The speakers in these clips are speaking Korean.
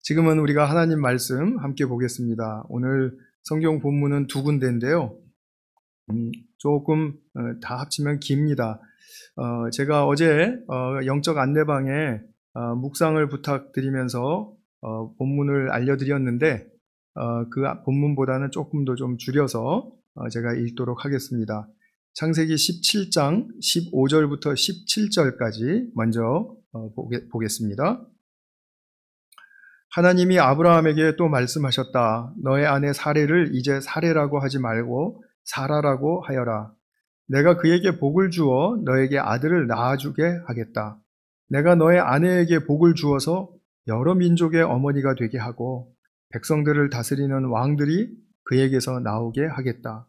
지금은 우리가 하나님 말씀 함께 보겠습니다. 오늘 성경 본문은 두 군데인데요. 조금 다 합치면 깁니다. 제가 어제 영적 안내방에 묵상을 부탁드리면서 본문을 알려드렸는데 그 본문보다는 조금 더 좀 줄여서 제가 읽도록 하겠습니다. 창세기 17장 15절부터 17절까지 먼저 보겠습니다. 하나님이 아브라함에게 또 말씀하셨다. 너의 아내 사레를 이제 사레라고 하지 말고 사라라고 하여라. 내가 그에게 복을 주어 너에게 아들을 낳아주게 하겠다. 내가 너의 아내에게 복을 주어서 여러 민족의 어머니가 되게 하고 백성들을 다스리는 왕들이 그에게서 나오게 하겠다.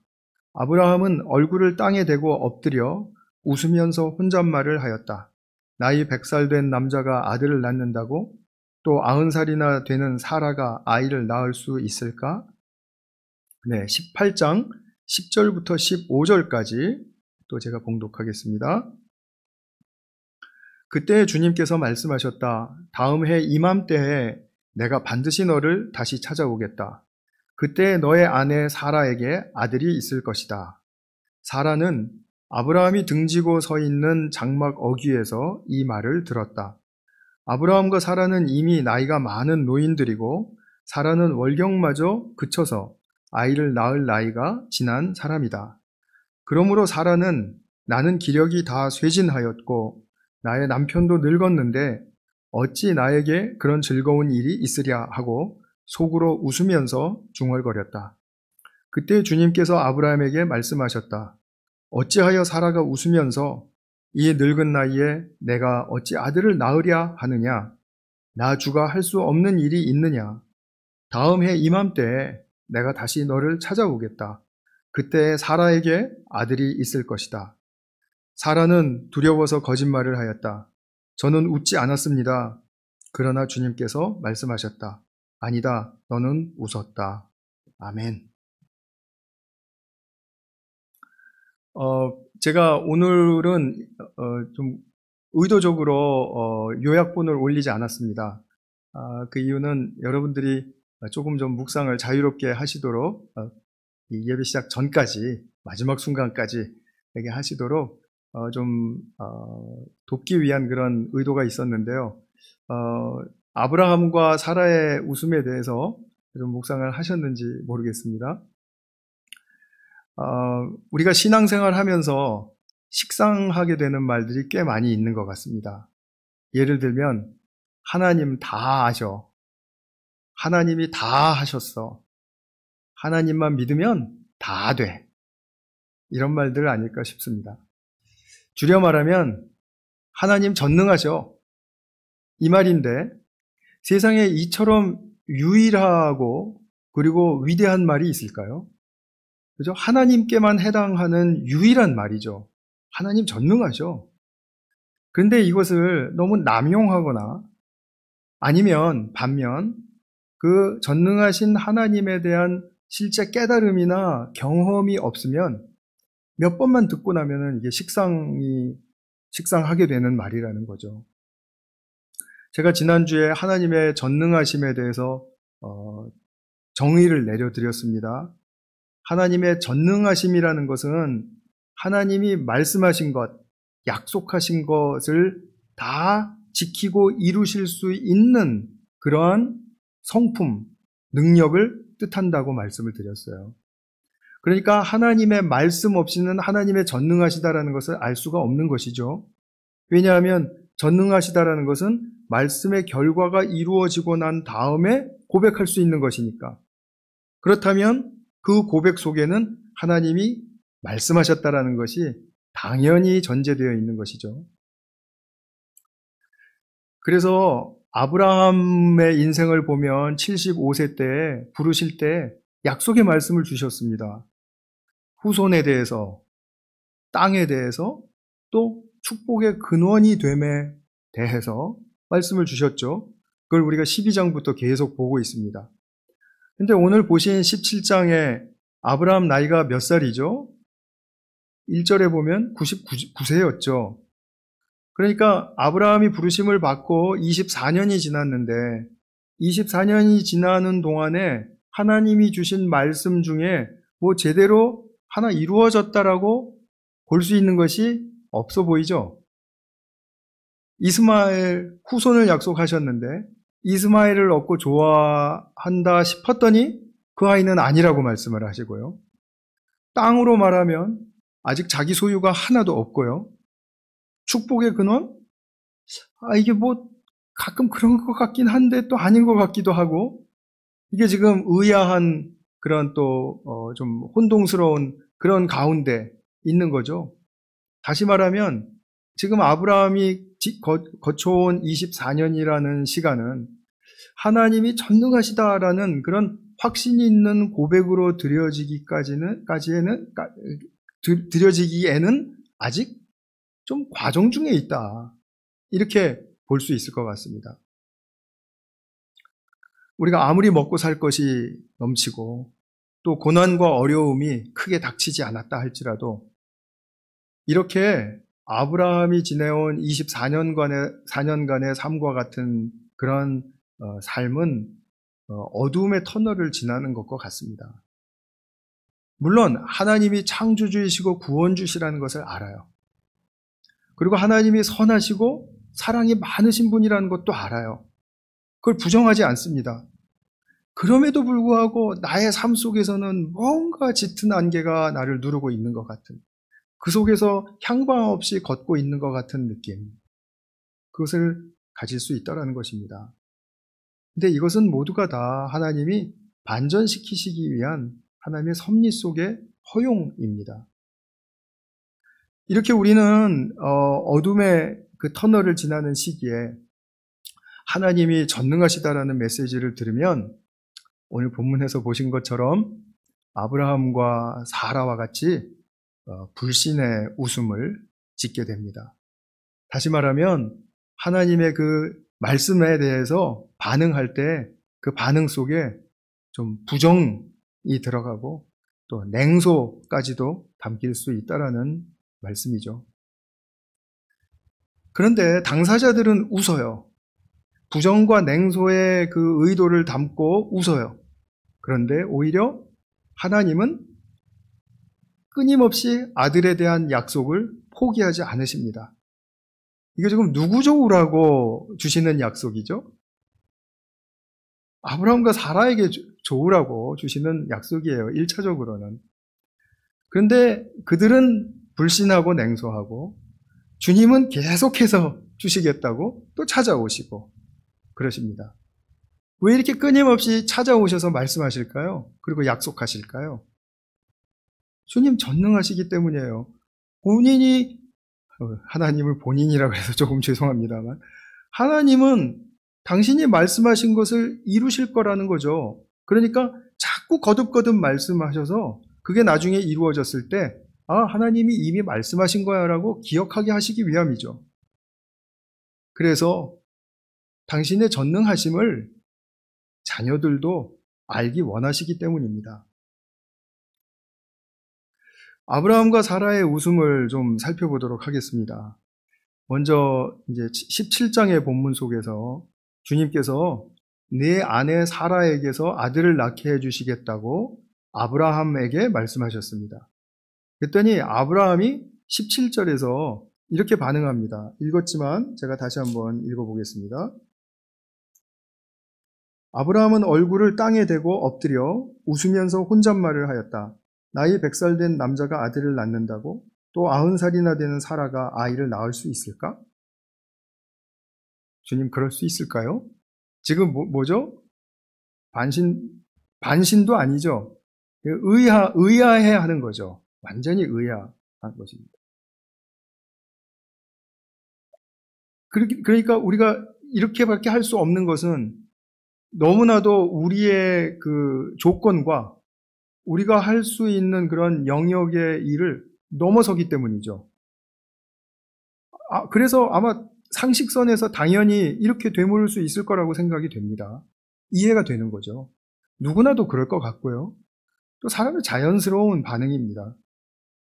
아브라함은 얼굴을 땅에 대고 엎드려 웃으면서 혼잣말을 하였다. 나이 100살 된 남자가 아들을 낳는다고? 또 90살이나 되는 사라가 아이를 낳을 수 있을까? 네, 18장 10절부터 15절까지 또 제가 봉독하겠습니다. 그때 주님께서 말씀하셨다. 다음 해 이맘때에 내가 반드시 너를 다시 찾아오겠다. 그때 너의 아내 사라에게 아들이 있을 것이다. 사라는 아브라함이 등지고 서 있는 장막 어귀에서 이 말을 들었다. 아브라함과 사라는 이미 나이가 많은 노인들이고 사라는 월경마저 그쳐서 아이를 낳을 나이가 지난 사람이다. 그러므로 사라는 나는 기력이 다 쇠진하였고 나의 남편도 늙었는데 어찌 나에게 그런 즐거운 일이 있으랴 하고 속으로 웃으면서 중얼거렸다. 그때 주님께서 아브라함에게 말씀하셨다. 어찌하여 사라가 웃으면서 이 늙은 나이에 내가 어찌 아들을 낳으랴 하느냐? 나 주가 할 수 없는 일이 있느냐? 다음 해 이맘때에 내가 다시 너를 찾아오겠다. 그때 사라에게 아들이 있을 것이다. 사라는 두려워서 거짓말을 하였다. 저는 웃지 않았습니다. 그러나 주님께서 말씀하셨다. 아니다, 너는 웃었다. 아멘. 제가 오늘은 좀 의도적으로 요약본을 올리지 않았습니다. 그 이유는 여러분들이 조금 좀 묵상을 자유롭게 하시도록 이 예배 시작 전까지 마지막 순간까지 이렇게 하시도록 좀 돕기 위한 그런 의도가 있었는데요. 아브라함과 사라의 웃음에 대해서 좀 묵상을 하셨는지 모르겠습니다. 우리가 신앙생활 하면서 식상하게 되는 말들이 꽤 많이 있는 것 같습니다. 예를 들면 하나님 다 아셔. 하나님이 다 하셨어. 하나님만 믿으면 다 돼. 이런 말들 아닐까 싶습니다. 줄여 말하면 하나님 전능하셔. 이 말인데 세상에 이처럼 유일하고 그리고 위대한 말이 있을까요? 그죠? 하나님께만 해당하는 유일한 말이죠. 하나님 전능하셔. 그런데 이것을 너무 남용하거나 아니면 반면 그 전능하신 하나님에 대한 실제 깨달음이나 경험이 없으면 몇 번만 듣고 나면은 이게 식상하게 되는 말이라는 거죠. 제가 지난주에 하나님의 전능하심에 대해서 정의를 내려드렸습니다. 하나님의 전능하심이라는 것은 하나님이 말씀하신 것, 약속하신 것을 다 지키고 이루실 수 있는 그러한 성품, 능력을 뜻한다고 말씀을 드렸어요. 그러니까 하나님의 말씀 없이는 하나님의 전능하시다라는 것을 알 수가 없는 것이죠. 왜냐하면 전능하시다라는 것은 말씀의 결과가 이루어지고 난 다음에 고백할 수 있는 것이니까. 그렇다면 그 고백 속에는 하나님이 말씀하셨다라는 것이 당연히 전제되어 있는 것이죠. 그래서 아브라함의 인생을 보면 75세 때 부르실 때 약속의 말씀을 주셨습니다. 후손에 대해서, 땅에 대해서, 또 축복의 근원이 됨에 대해서 말씀을 주셨죠. 그걸 우리가 12장부터 계속 보고 있습니다. 근데 오늘 보신 17장에 아브라함 나이가 몇 살이죠? 1절에 보면 99세였죠. 그러니까 아브라함이 부르심을 받고 24년이 지났는데 24년이 지나는 동안에 하나님이 주신 말씀 중에 뭐 제대로 하나 이루어졌다라고 볼 수 있는 것이 없어 보이죠? 이스마엘 후손을 약속하셨는데 이스마엘을 얻고 좋아한다 싶었더니 그 아이는 아니라고 말씀을 하시고요. 땅으로 말하면 아직 자기 소유가 하나도 없고요. 축복의 근원? 이게 뭐 가끔 그런 것 같긴 한데 또 아닌 것 같기도 하고, 이게 지금 의아한 그런 또 좀 혼동스러운 그런 가운데 있는 거죠. 다시 말하면 지금 아브라함이 거쳐온 24년이라는 시간은 하나님이 전능하시다라는 그런 확신이 있는 고백으로 드려지기에는 아직 좀 과정 중에 있다. 이렇게 볼 수 있을 것 같습니다. 우리가 아무리 먹고 살 것이 넘치고 또 고난과 어려움이 크게 닥치지 않았다 할지라도 이렇게 아브라함이 지내온 4년간의 삶과 같은 그런 삶은 어두움의 터널을 지나는 것과 같습니다. 물론 하나님이 창조주이시고 구원주시라는 것을 알아요. 그리고 하나님이 선하시고 사랑이 많으신 분이라는 것도 알아요. 그걸 부정하지 않습니다. 그럼에도 불구하고 나의 삶 속에서는 뭔가 짙은 안개가 나를 누르고 있는 것 같은, 그 속에서 향방 없이 걷고 있는 것 같은 느낌, 그것을 가질 수 있다는 것입니다. 근데 이것은 모두가 다 하나님이 반전시키시기 위한 하나님의 섭리 속의 허용입니다. 이렇게 우리는 어둠의 그 터널을 지나는 시기에 하나님이 전능하시다라는 메시지를 들으면 오늘 본문에서 보신 것처럼 아브라함과 사라와 같이 불신의 웃음을 짓게 됩니다. 다시 말하면 하나님의 그 말씀에 대해서 반응할 때 그 반응 속에 좀 부정이 들어가고 또 냉소까지도 담길 수 있다라는 말씀이죠. 그런데 당사자들은 웃어요. 부정과 냉소의 그 의도를 담고 웃어요. 그런데 오히려 하나님은 끊임없이 아들에 대한 약속을 포기하지 않으십니다. 이게 지금 누구 좋으라고 주시는 약속이죠? 아브라함과 사라에게 좋으라고 주시는 약속이에요. 1차적으로는. 그런데 그들은 불신하고 냉소하고 주님은 계속해서 주시겠다고 또 찾아오시고 그러십니다. 왜 이렇게 끊임없이 찾아오셔서 말씀하실까요? 그리고 약속하실까요? 주님 전능하시기 때문이에요. 본인이, 하나님을 본인이라고 해서 조금 죄송합니다만, 하나님은 당신이 말씀하신 것을 이루실 거라는 거죠. 그러니까 자꾸 거듭거듭 말씀하셔서 그게 나중에 이루어졌을 때, 하나님이 이미 말씀하신 거야 라고 기억하게 하시기 위함이죠. 그래서 당신의 전능하심을 자녀들도 알기 원하시기 때문입니다. 아브라함과 사라의 웃음을 좀 살펴보도록 하겠습니다. 먼저 이제 17장의 본문 속에서 주님께서 내 아내 사라에게서 아들을 낳게 해주시겠다고 아브라함에게 말씀하셨습니다. 그랬더니 아브라함이 17절에서 이렇게 반응합니다. 읽었지만 제가 다시 한번 읽어보겠습니다. 아브라함은 얼굴을 땅에 대고 엎드려 웃으면서 혼잣말을 하였다. 나이 100살 된 남자가 아들을 낳는다고? 또 90살이나 되는 사라가 아이를 낳을 수 있을까? 주님, 그럴 수 있을까요? 지금 뭐죠? 반신도 아니죠. 의아해 하는 거죠. 완전히 의아한 것입니다. 그러니까 우리가 이렇게밖에 할 수 없는 것은 너무나도 우리의 그 조건과 우리가 할 수 있는 그런 영역의 일을 넘어서기 때문이죠. 그래서 아마 상식선에서 당연히 이렇게 되물을 수 있을 거라고 생각이 됩니다. 이해가 되는 거죠. 누구나도 그럴 것 같고요. 또 사람의 자연스러운 반응입니다.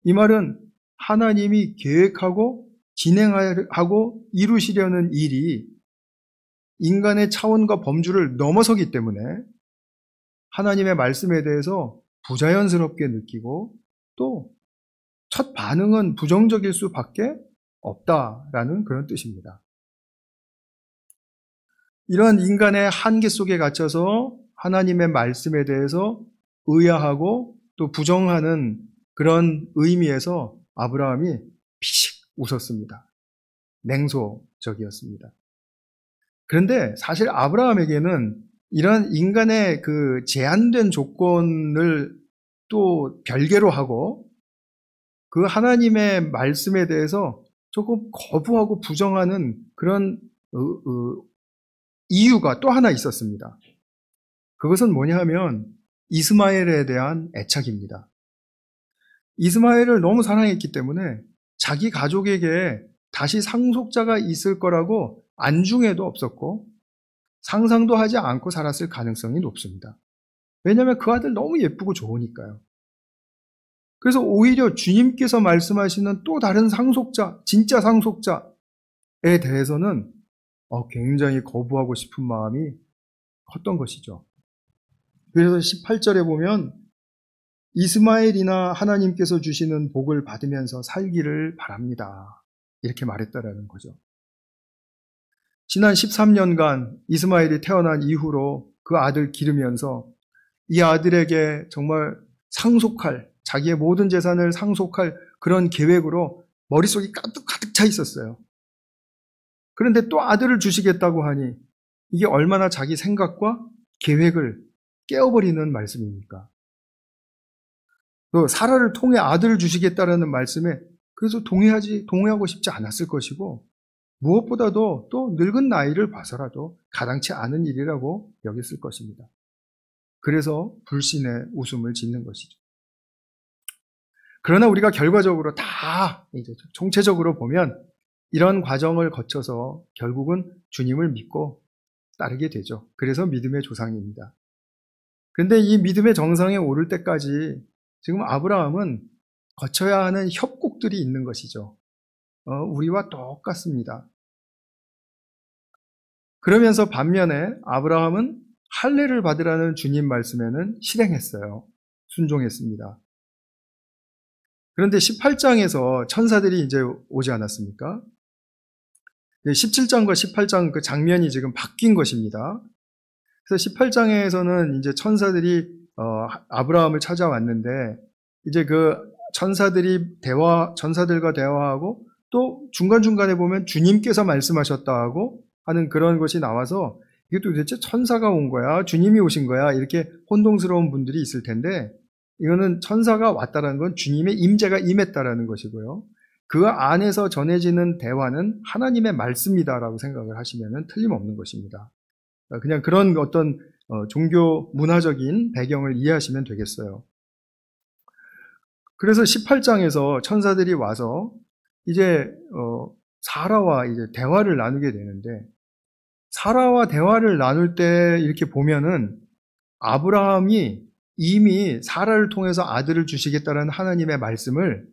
이 말은 하나님이 계획하고 진행하고 이루시려는 일이 인간의 차원과 범주를 넘어서기 때문에 하나님의 말씀에 대해서 부자연스럽게 느끼고 또 첫 반응은 부정적일 수밖에 없다라는 그런 뜻입니다. 이러한 인간의 한계 속에 갇혀서 하나님의 말씀에 대해서 의아하고 또 부정하는 그런 의미에서 아브라함이 피식 웃었습니다. 냉소적이었습니다. 그런데 사실 아브라함에게는 이런 인간의 그 제한된 조건을 또 별개로 하고 그 하나님의 말씀에 대해서 조금 거부하고 부정하는 그런 이유가 또 하나 있었습니다. 그것은 뭐냐 하면 이스마엘에 대한 애착입니다. 이스마엘을 너무 사랑했기 때문에 자기 가족에게 다시 상속자가 있을 거라고 안중에도 없었고 상상도 하지 않고 살았을 가능성이 높습니다. 왜냐하면 그 아들 너무 예쁘고 좋으니까요. 그래서 오히려 주님께서 말씀하시는 또 다른 상속자, 진짜 상속자에 대해서는 굉장히 거부하고 싶은 마음이 컸던 것이죠. 그래서 18절에 보면 이스마엘이나 하나님께서 주시는 복을 받으면서 살기를 바랍니다. 이렇게 말했다라는 거죠. 지난 13년간 이스마엘이 태어난 이후로 그 아들 기르면서 이 아들에게 정말 상속할, 자기의 모든 재산을 상속할 그런 계획으로 머릿속이 가득 차 있었어요. 그런데 또 아들을 주시겠다고 하니 이게 얼마나 자기 생각과 계획을 깨어버리는 말씀입니까? 또 사라를 통해 아들을 주시겠다라는 말씀에 그래서 동의하고 싶지 않았을 것이고 무엇보다도 또 늙은 나이를 봐서라도 가당치 않은 일이라고 여겼을 것입니다. 그래서 불신의 웃음을 짓는 것이죠. 그러나 우리가 결과적으로 다 이제 총체적으로 보면 이런 과정을 거쳐서 결국은 주님을 믿고 따르게 되죠. 그래서 믿음의 조상입니다. 그런데 이 믿음의 정상에 오를 때까지 지금 아브라함은 거쳐야 하는 협곡들이 있는 것이죠. 우리와 똑같습니다. 그러면서 반면에 아브라함은 할례를 받으라는 주님 말씀에는 실행했어요. 순종했습니다. 그런데 18장에서 천사들이 이제 오지 않았습니까? 17장과 18장 그 장면이 지금 바뀐 것입니다. 그래서 18장에서는 이제 천사들이 아브라함을 찾아왔는데 이제 그 천사들과 대화하고 또 중간중간에 보면 주님께서 말씀하셨다 하고 하는 그런 것이 나와서 이게 도대체 천사가 온 거야? 주님이 오신 거야? 이렇게 혼동스러운 분들이 있을 텐데 이거는 천사가 왔다라는 건 주님의 임재가 임했다라는 것이고요. 그 안에서 전해지는 대화는 하나님의 말씀이다라고 생각을 하시면 틀림없는 것입니다. 그냥 그런 어떤 종교 문화적인 배경을 이해하시면 되겠어요. 그래서 18장에서 천사들이 와서 이제 사라와 이제 대화를 나누게 되는데 사라와 대화를 나눌 때 이렇게 보면은 아브라함이 이미 사라를 통해서 아들을 주시겠다는 하나님의 말씀을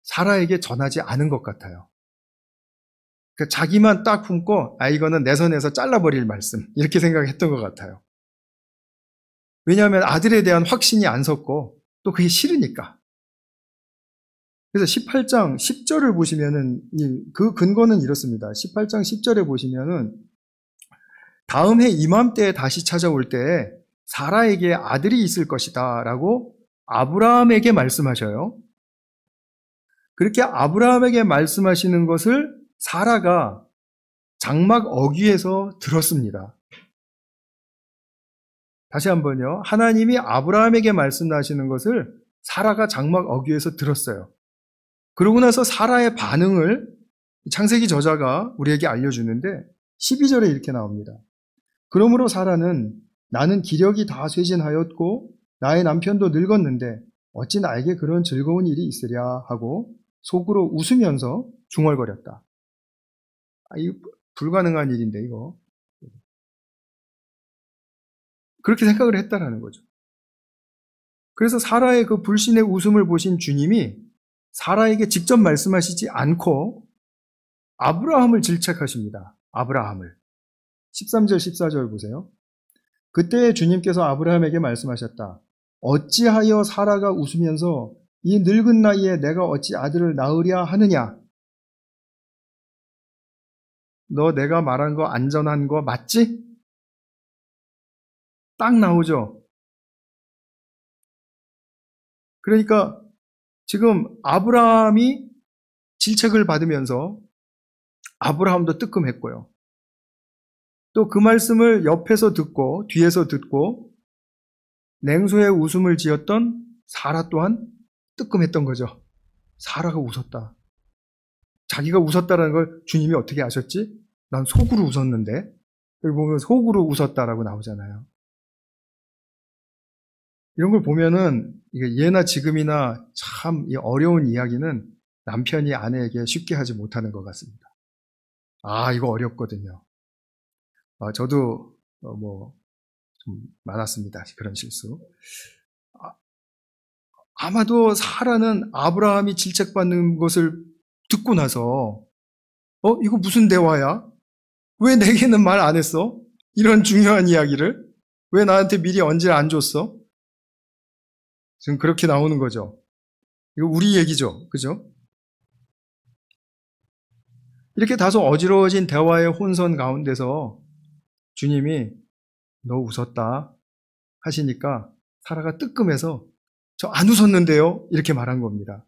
사라에게 전하지 않은 것 같아요. 그러니까 자기만 딱 품고 이거는 내 선에서 잘라버릴 말씀 이렇게 생각했던 것 같아요. 왜냐하면 아들에 대한 확신이 안 섰고 또 그게 싫으니까. 그래서 18장 10절을 보시면은 그 근거는 이렇습니다. 18장 10절에 보시면은 다음 해 이맘때에 다시 찾아올 때 사라에게 아들이 있을 것이다 라고 아브라함에게 말씀하셔요. 그렇게 아브라함에게 말씀하시는 것을 사라가 장막 어귀에서 들었습니다. 다시 한번요. 하나님이 아브라함에게 말씀하시는 것을 사라가 장막 어귀에서 들었어요. 그러고 나서 사라의 반응을 창세기 저자가 우리에게 알려주는데 12절에 이렇게 나옵니다. 그러므로 사라는 나는 기력이 다 쇠진하였고 나의 남편도 늙었는데 어찌 나에게 그런 즐거운 일이 있으랴 하고 속으로 웃으면서 중얼거렸다. 이거 불가능한 일인데 이거. 그렇게 생각을 했다라는 거죠. 그래서 사라의 그 불신의 웃음을 보신 주님이 사라에게 직접 말씀하시지 않고 아브라함을 질책하십니다. 아브라함을. 13절, 14절 보세요. 그때 주님께서 아브라함에게 말씀하셨다. 어찌하여 사라가 웃으면서 이 늙은 나이에 내가 어찌 아들을 낳으랴 하느냐? 너 내가 말한 거 안전한 거 맞지? 딱 나오죠. 그러니까 지금 아브라함이 질책을 받으면서 아브라함도 뜨끔했고요. 또 그 말씀을 옆에서 듣고 뒤에서 듣고 냉소의 웃음을 지었던 사라 또한 뜨끔했던 거죠. 사라가 웃었다. 자기가 웃었다라는 걸 주님이 어떻게 아셨지? 난 속으로 웃었는데. 여기 보면 속으로 웃었다라고 나오잖아요. 이런 걸 보면은 이게 예나 지금이나 참 이 어려운 이야기는 남편이 아내에게 쉽게 하지 못하는 것 같습니다. 아, 이거 어렵거든요. 저도 좀 많았습니다. 그런 실수. 아마도 사라는 아브라함이 질책받는 것을 듣고 나서 이거 무슨 대화야? 왜 내게는 말 안 했어? 이런 중요한 이야기를 왜 나한테 미리 언지를 안 줬어? 지금 그렇게 나오는 거죠. 이거 우리 얘기죠. 그죠? 이렇게 다소 어지러워진 대화의 혼선 가운데서 주님이 너 웃었다 하시니까 사라가 뜨끔해서 저 안 웃었는데요? 이렇게 말한 겁니다.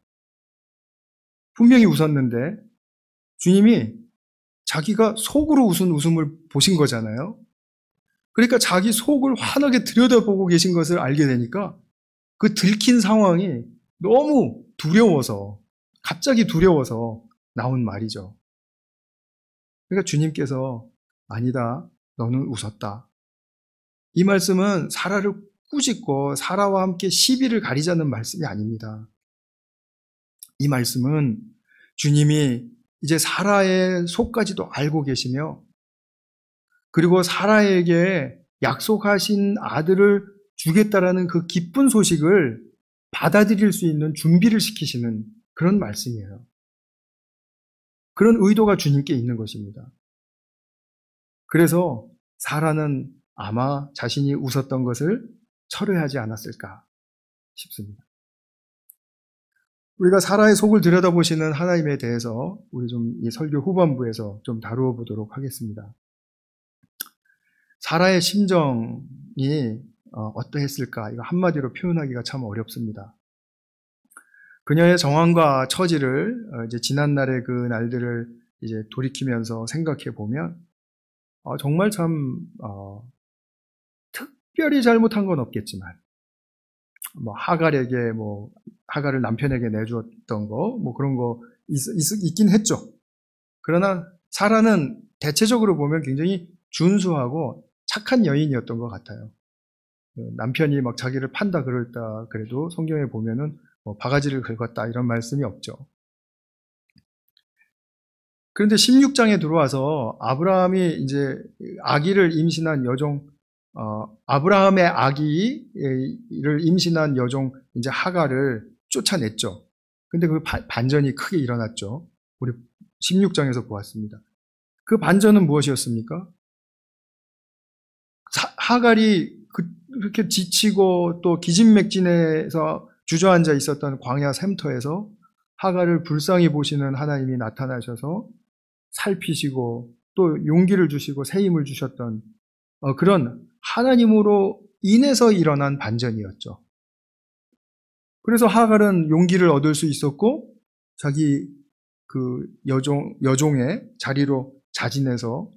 분명히 웃었는데 주님이 자기가 속으로 웃은 웃음을 보신 거잖아요. 그러니까 자기 속을 환하게 들여다보고 계신 것을 알게 되니까 그 들킨 상황이 너무 두려워서 갑자기 두려워서 나온 말이죠. 그러니까 주님께서 아니다, 너는 웃었다. 이 말씀은 사라를 꾸짖고 사라와 함께 시비를 가리자는 말씀이 아닙니다. 이 말씀은 주님이 이제 사라의 속까지도 알고 계시며 그리고 사라에게 약속하신 아들을 주겠다라는 그 기쁜 소식을 받아들일 수 있는 준비를 시키시는 그런 말씀이에요. 그런 의도가 주님께 있는 것입니다. 그래서 사라는 아마 자신이 웃었던 것을 철회하지 않았을까 싶습니다. 우리가 사라의 속을 들여다보시는 하나님에 대해서 우리 좀 이 설교 후반부에서 좀 다루어 보도록 하겠습니다. 사라의 심정이 어떠했을까? 이거 한마디로 표현하기가 참 어렵습니다. 그녀의 정황과 처지를 이제 지난날의 그 날들을 이제 돌이키면서 생각해 보면 정말 참 특별히 잘못한 건 없겠지만 하갈에게 하갈을 남편에게 내주었던 거 그런 거 있긴 했죠. 그러나 사라는 대체적으로 보면 굉장히 준수하고 착한 여인이었던 것 같아요. 남편이 막 자기를 판다 그랬다 그래도 성경에 보면은 바가지를 긁었다 이런 말씀이 없죠. 그런데 16장에 들어와서 아브라함이 이제 아기를 임신한 여종, 아브라함의 아기를 임신한 여종 이제 하갈을 쫓아냈죠. 근데 그 반전이 크게 일어났죠. 우리 16장에서 보았습니다. 그 반전은 무엇이었습니까? 하갈이 그렇게 지치고 또 기진맥진해서 주저앉아 있었던 광야 샘터에서 하갈을 불쌍히 보시는 하나님이 나타나셔서 살피시고 또 용기를 주시고 새 힘을 주셨던 그런 하나님으로 인해서 일어난 반전이었죠. 그래서 하갈은 용기를 얻을 수 있었고 자기 그 여종의 자리로 자진해서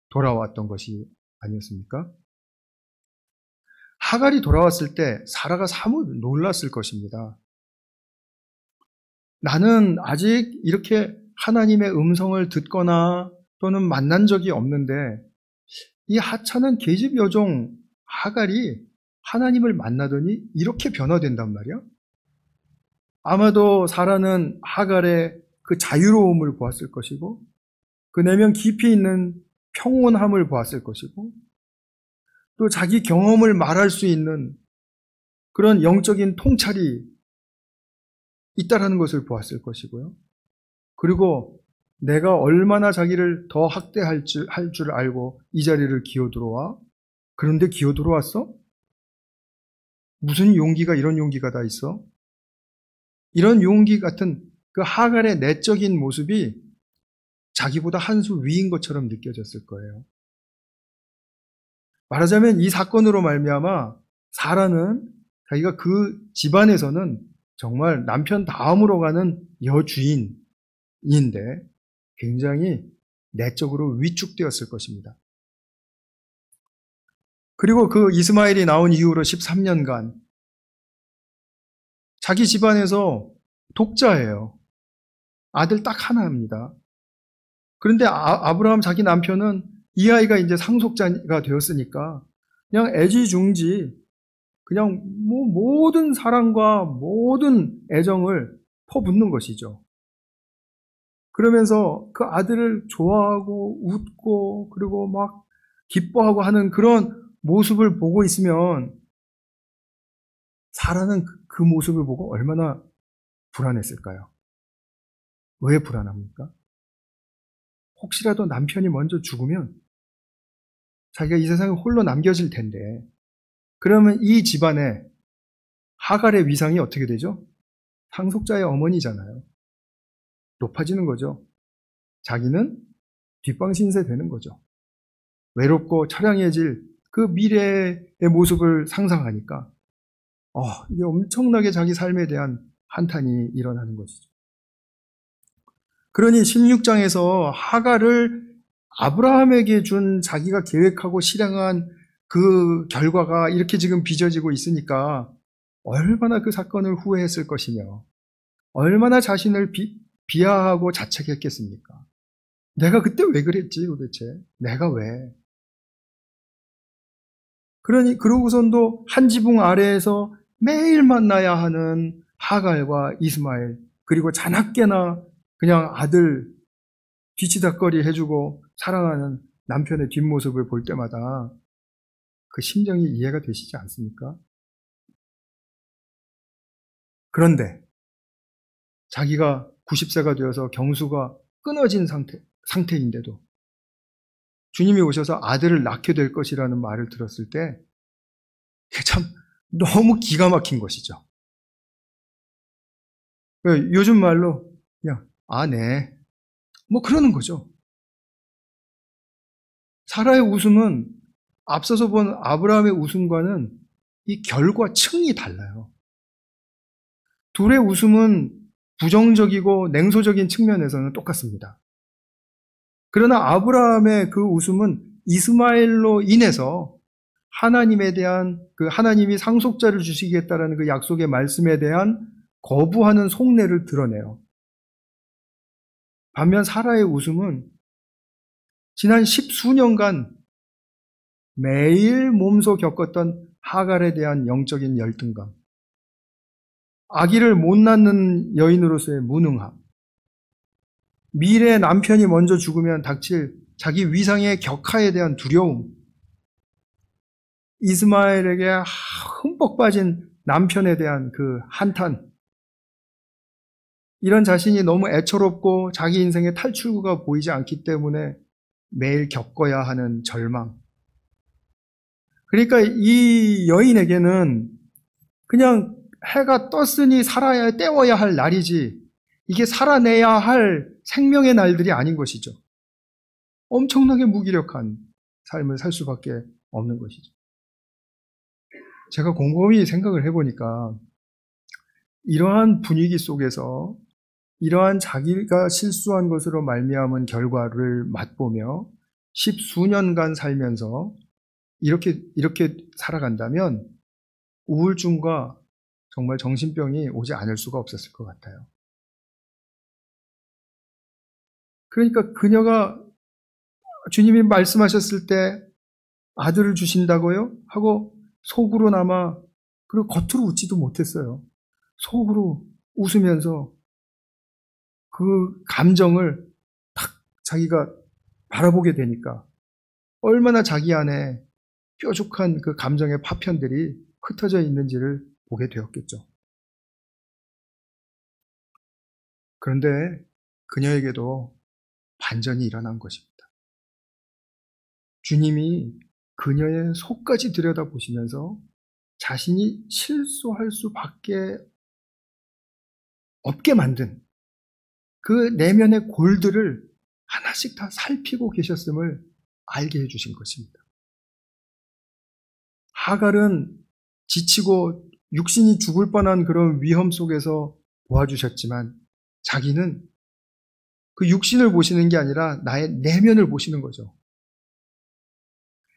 돌아왔던 것이 아니었습니까? 하갈이 돌아왔을 때 사라가 사뭇 놀랐을 것입니다. 나는 아직 이렇게 하나님의 음성을 듣거나 또는 만난 적이 없는데 이 하찮은 계집 여종 하갈이 하나님을 만나더니 이렇게 변화된단 말이야? 아마도 사라는 하갈의 그 자유로움을 보았을 것이고 그 내면 깊이 있는 평온함을 보았을 것이고 또 자기 경험을 말할 수 있는 그런 영적인 통찰이 있다라는 것을 보았을 것이고요. 그리고 내가 얼마나 자기를 더 학대할 줄 알고 이 자리를 기어 들어와? 그런데 기어 들어왔어? 무슨 용기가 이런 용기가 다 있어? 이런 용기 같은 그 하갈의 내적인 모습이 자기보다 한 수 위인 것처럼 느껴졌을 거예요. 말하자면 이 사건으로 말미암아 사라는 자기가 그 집안에서는 정말 남편 다음으로 가는 여주인인데 굉장히 내적으로 위축되었을 것입니다. 그리고 그 이스마엘이 나온 이후로 13년간 자기 집안에서 독자예요. 아들 딱 하나입니다. 그런데 아브라함 자기 남편은 이 아이가 이제 상속자가 되었으니까 그냥 애지중지 그냥 뭐 모든 사랑과 모든 애정을 퍼붓는 것이죠. 그러면서 그 아들을 좋아하고 웃고 그리고 막 기뻐하고 하는 그런 모습을 보고 있으면 사라는 그 모습을 보고 얼마나 불안했을까요? 왜 불안합니까? 혹시라도 남편이 먼저 죽으면 자기가 이 세상에 홀로 남겨질 텐데 그러면 이 집안에 하갈의 위상이 어떻게 되죠? 상속자의 어머니잖아요. 높아지는 거죠. 자기는 뒷방신세 되는 거죠. 외롭고 처량해질 그 미래의 모습을 상상하니까 이게 엄청나게 자기 삶에 대한 한탄이 일어나는 것이죠. 그러니 16장에서 하갈을 아브라함에게 준 자기가 계획하고 실행한 그 결과가 이렇게 지금 빚어지고 있으니까 얼마나 그 사건을 후회했을 것이며 얼마나 자신을 비하하고 자책했겠습니까? 내가 그때 왜 그랬지 도대체? 내가 왜? 그러고선도 한 지붕 아래에서 매일 만나야 하는 하갈과 이스마엘, 그리고 자나깨나 그냥 아들 뒤치다꺼리 해주고 사랑하는 남편의 뒷모습을 볼 때마다 그 심정이 이해가 되시지 않습니까? 그런데 자기가 90세가 되어서 경수가 끊어진 상태인데도 주님이 오셔서 아들을 낳게 될 것이라는 말을 들었을 때 참 너무 기가 막힌 것이죠. 요즘 말로 그냥 네. 뭐 그러는 거죠. 사라의 웃음은 앞서서 본 아브라함의 웃음과는 이 결과 층이 달라요. 둘의 웃음은 부정적이고 냉소적인 측면에서는 똑같습니다. 그러나 아브라함의 그 웃음은 이스마엘로 인해서 하나님에 대한 하나님이 상속자를 주시겠다라는 그 약속의 말씀에 대한 거부하는 속내를 드러내요. 반면 사라의 웃음은 지난 10수년간 매일 몸소 겪었던 하갈에 대한 영적인 열등감, 아기를 못 낳는 여인으로서의 무능함, 미래 남편이 먼저 죽으면 닥칠 자기 위상의 격하에 대한 두려움, 이스마엘에게 흠뻑 빠진 남편에 대한 그 한탄, 이런 자신이 너무 애처롭고 자기 인생의 탈출구가 보이지 않기 때문에 매일 겪어야 하는 절망. 그러니까 이 여인에게는 그냥 해가 떴으니 살아야 때워야 할 날이지 이게 살아내야 할 생명의 날들이 아닌 것이죠. 엄청나게 무기력한 삶을 살 수밖에 없는 것이죠. 제가 곰곰이 생각을 해보니까 이러한 분위기 속에서 이러한 자기가 실수한 것으로 말미암은 결과를 맛보며 10수년간 살면서 이렇게 살아간다면 우울증과 정말 정신병이 오지 않을 수가 없었을 것 같아요. 그러니까 그녀가 주님이 말씀하셨을 때 아들을 주신다고요? 하고 속으로나마, 그리고 겉으로 웃지도 못했어요. 속으로 웃으면서 그 감정을 딱 자기가 바라보게 되니까 얼마나 자기 안에 뾰족한 그 감정의 파편들이 흩어져 있는지를 보게 되었겠죠. 그런데 그녀에게도 반전이 일어난 것입니다. 주님이 그녀의 속까지 들여다보시면서 자신이 실수할 수밖에 없게 만든 그 내면의 골들을 하나씩 다 살피고 계셨음을 알게 해주신 것입니다. 하갈은 지치고 육신이 죽을 뻔한 그런 위험 속에서 도와주셨지만 자기는 그 육신을 보시는 게 아니라 나의 내면을 보시는 거죠.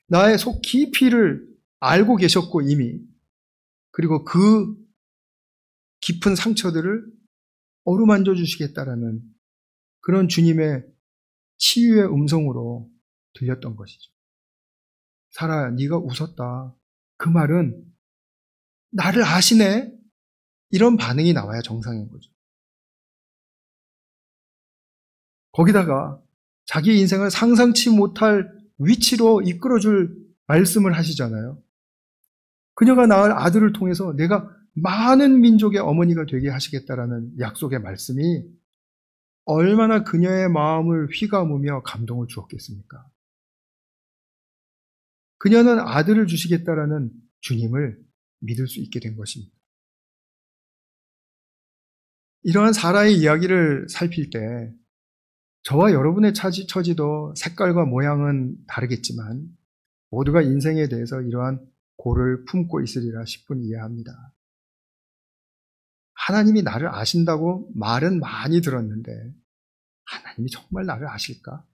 나의 속 깊이를 알고 계셨고 이미, 그리고 그 깊은 상처들을 어루만져 주시겠다라는 그런 주님의 치유의 음성으로 들렸던 것이죠. 사라야, 네가 웃었다. 그 말은 나를 아시네? 이런 반응이 나와야 정상인 거죠. 거기다가 자기 인생을 상상치 못할 위치로 이끌어줄 말씀을 하시잖아요. 그녀가 낳을 아들을 통해서 내가 많은 민족의 어머니가 되게 하시겠다라는 약속의 말씀이 얼마나 그녀의 마음을 휘감으며 감동을 주었겠습니까? 그녀는 아들을 주시겠다라는 주님을 믿을 수 있게 된 것입니다. 이러한 사라의 이야기를 살필 때 저와 여러분의 처지도 색깔과 모양은 다르겠지만 모두가 인생에 대해서 이러한 고를 품고 있으리라 10분 이해합니다. 하나님이 나를 아신다고 말은 많이 들었는데 하나님이 정말 나를 아실까?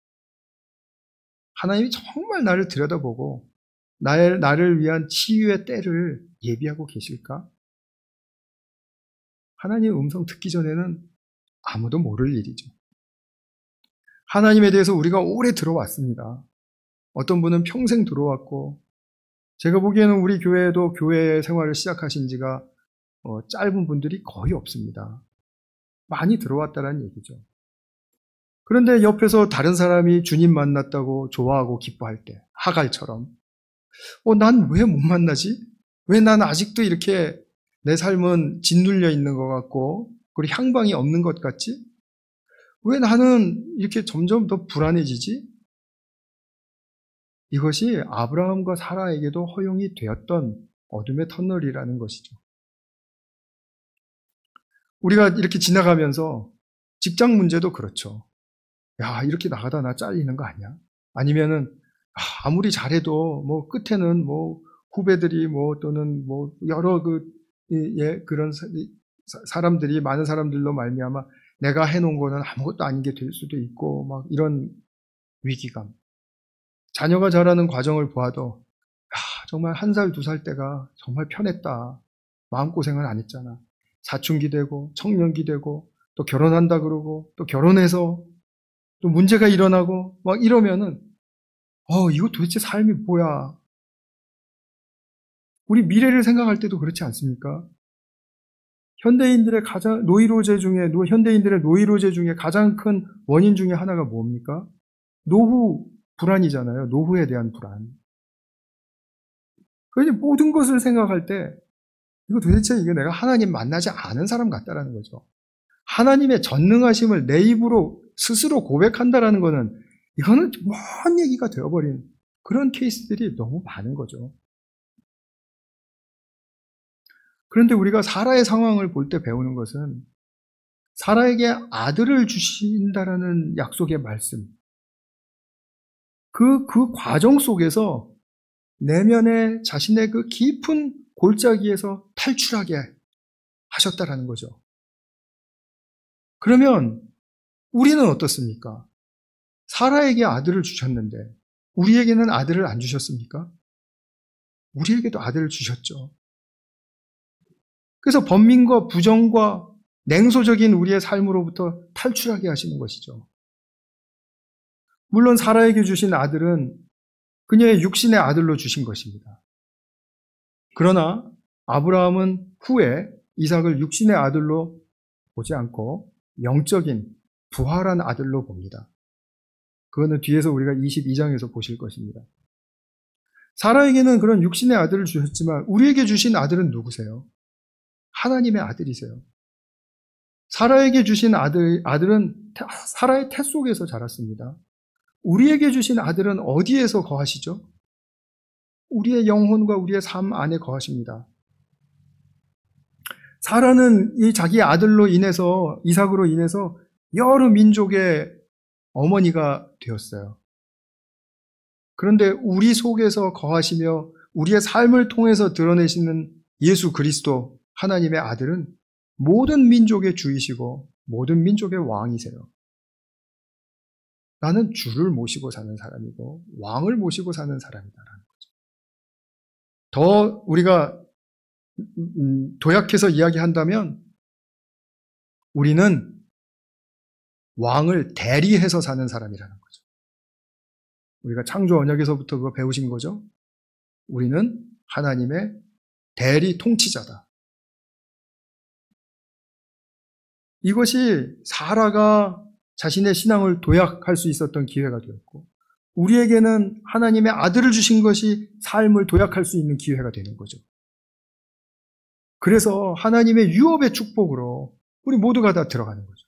하나님이 정말 나를 들여다보고 나를 위한 치유의 때를 예비하고 계실까? 하나님의 음성 듣기 전에는 아무도 모를 일이죠. 하나님에 대해서 우리가 오래 들어왔습니다. 어떤 분은 평생 들어왔고, 제가 보기에는 우리 교회에도 교회 생활을 시작하신 지가 짧은 분들이 거의 없습니다. 많이 들어왔다는 얘기죠. 그런데 옆에서 다른 사람이 주님 만났다고 좋아하고 기뻐할 때, 하갈처럼 난 왜 못 만나지? 왜 난 아직도 이렇게 내 삶은 짓눌려 있는 것 같고 그리고 향방이 없는 것 같지? 왜 나는 이렇게 점점 더 불안해지지? 이것이 아브라함과 사라에게도 허용이 되었던 어둠의 터널이라는 것이죠. 우리가 이렇게 지나가면서 직장 문제도 그렇죠. 야, 이렇게 나가다 나 잘리는 거 아니야? 아니면은 아무리 잘해도 뭐 끝에는 뭐 후배들이 뭐 또는 뭐 여러 그런 사람들이 많은 사람들로 말미암아 내가 해놓은 거는 아무것도 아닌 게 될 수도 있고 막 이런 위기감. 자녀가 자라는 과정을 보아도 정말 1살, 2살 때가 정말 편했다. 마음고생을 안 했잖아. 사춘기 되고 청년기 되고 또 결혼한다 그러고 또 결혼해서 또 문제가 일어나고 막 이러면은 이거 도대체 삶이 뭐야? 우리 미래를 생각할 때도 그렇지 않습니까? 현대인들의 노이로제 중에 가장 큰 원인 중에 하나가 뭡니까? 노후 불안이잖아요. 노후에 대한 불안. 그래서 모든 것을 생각할 때 이거 도대체 이게 내가 하나님 만나지 않은 사람 같다라는 거죠. 하나님의 전능하심을 내 입으로 스스로 고백한다라는 거는 이거는 먼 얘기가 되어버린 그런 케이스들이 너무 많은 거죠. 그런데 우리가 사라의 상황을 볼 때 배우는 것은 사라에게 아들을 주신다라는 약속의 말씀, 그 과정 속에서 내면의 자신의 그 깊은 골짜기에서 탈출하게 하셨다라는 거죠. 그러면 우리는 어떻습니까? 사라에게 아들을 주셨는데 우리에게는 아들을 안 주셨습니까? 우리에게도 아들을 주셨죠. 그래서 번민과 부정과 냉소적인 우리의 삶으로부터 탈출하게 하시는 것이죠. 물론 사라에게 주신 아들은 그녀의 육신의 아들로 주신 것입니다. 그러나 아브라함은 후에 이삭을 육신의 아들로 보지 않고 영적인 부활한 아들로 봅니다. 그거는 뒤에서 우리가 22장에서 보실 것입니다. 사라에게는 그런 육신의 아들을 주셨지만 우리에게 주신 아들은 누구세요? 하나님의 아들이세요. 사라에게 주신 아들은 사라의 태 속에서 자랐습니다. 우리에게 주신 아들은 어디에서 거하시죠? 우리의 영혼과 우리의 삶 안에 거하십니다. 사라는 이 자기 아들로 인해서, 이삭으로 인해서 여러 민족의 어머니가 되었어요. 그런데 우리 속에서 거하시며 우리의 삶을 통해서 드러내시는 예수 그리스도 하나님의 아들은 모든 민족의 주이시고 모든 민족의 왕이세요. 나는 주를 모시고 사는 사람이고 왕을 모시고 사는 사람이다라는 거죠. 더 우리가 도약해서 이야기한다면 우리는 왕을 대리해서 사는 사람이라는 거죠. 우리가 창조 언약에서부터 그거 배우신 거죠. 우리는 하나님의 대리 통치자다. 이것이 사라가 자신의 신앙을 도약할 수 있었던 기회가 되었고, 우리에게는 하나님의 아들을 주신 것이 삶을 도약할 수 있는 기회가 되는 거죠. 그래서 하나님의 유업의 축복으로 우리 모두가 다 들어가는 거죠.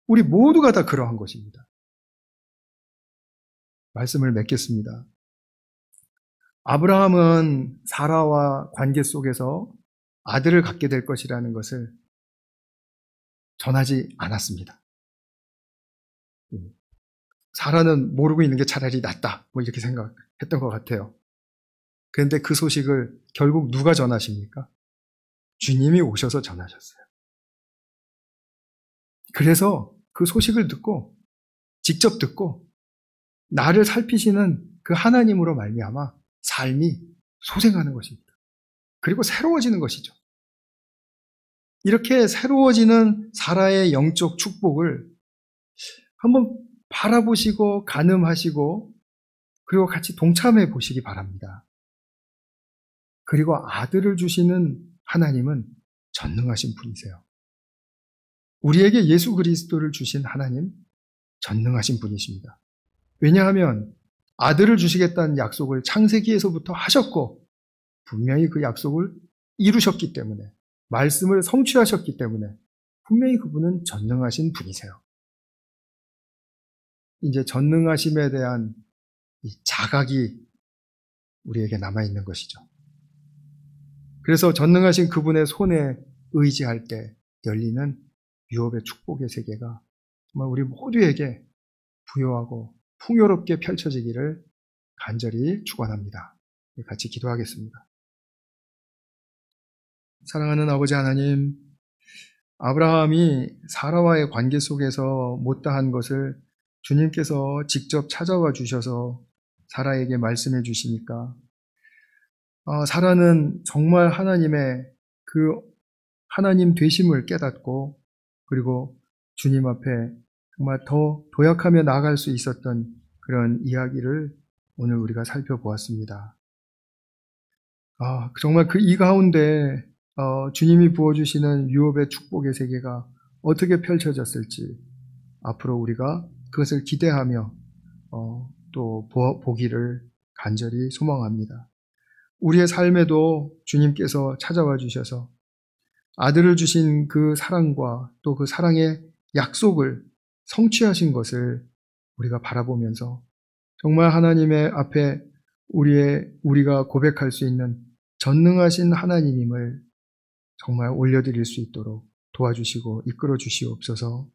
우리 모두가 다 그러한 것입니다. 말씀을 맺겠습니다. 아브라함은 사라와 관계 속에서 아들을 갖게 될 것이라는 것을 전하지 않았습니다. 사라는 모르고 있는 게 차라리 낫다, 이렇게 생각했던 것 같아요. 그런데 그 소식을 결국 누가 전하십니까? 주님이 오셔서 전하셨어요. 그래서 그 소식을 듣고, 직접 듣고 나를 살피시는 그 하나님으로 말미암아 삶이 소생하는 것입니다. 그리고 새로워지는 것이죠. 이렇게 새로워지는 사라의 영적 축복을 한번 바라보시고 가늠하시고 그리고 같이 동참해 보시기 바랍니다. 그리고 아들을 주시는 하나님은 전능하신 분이세요. 우리에게 예수 그리스도를 주신 하나님, 전능하신 분이십니다. 왜냐하면 아들을 주시겠다는 약속을 창세기에서부터 하셨고 분명히 그 약속을 이루셨기 때문에, 말씀을 성취하셨기 때문에 분명히 그분은 전능하신 분이세요. 이제 전능하심에 대한 이 자각이 우리에게 남아있는 것이죠. 그래서 전능하신 그분의 손에 의지할 때 열리는 유업의 축복의 세계가 정말 우리 모두에게 부요하고 풍요롭게 펼쳐지기를 간절히 축원합니다. 같이 기도하겠습니다. 사랑하는 아버지 하나님, 아브라함이 사라와의 관계 속에서 못다한 것을 주님께서 직접 찾아와 주셔서 사라에게 말씀해 주시니까 사라는 정말 하나님의 그 하나님 되심을 깨닫고, 그리고 주님 앞에 정말 더 도약하며 나아갈 수 있었던 그런 이야기를 오늘 우리가 살펴보았습니다. 정말 그 이 가운데 주님이 부어주시는 유업의 축복의 세계가 어떻게 펼쳐졌을지 앞으로 우리가 그것을 기대하며 또 보기를 간절히 소망합니다. 우리의 삶에도 주님께서 찾아와 주셔서 아들을 주신 그 사랑과 또 그 사랑의 약속을 성취하신 것을 우리가 바라보면서 정말 하나님의 앞에 우리가 고백할 수 있는 전능하신 하나님임을 정말 올려드릴 수 있도록 도와주시고 이끌어 주시옵소서.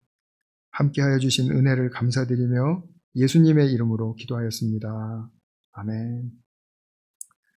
함께하여 주신 은혜를 감사드리며 예수님의 이름으로 기도하였습니다. 아멘.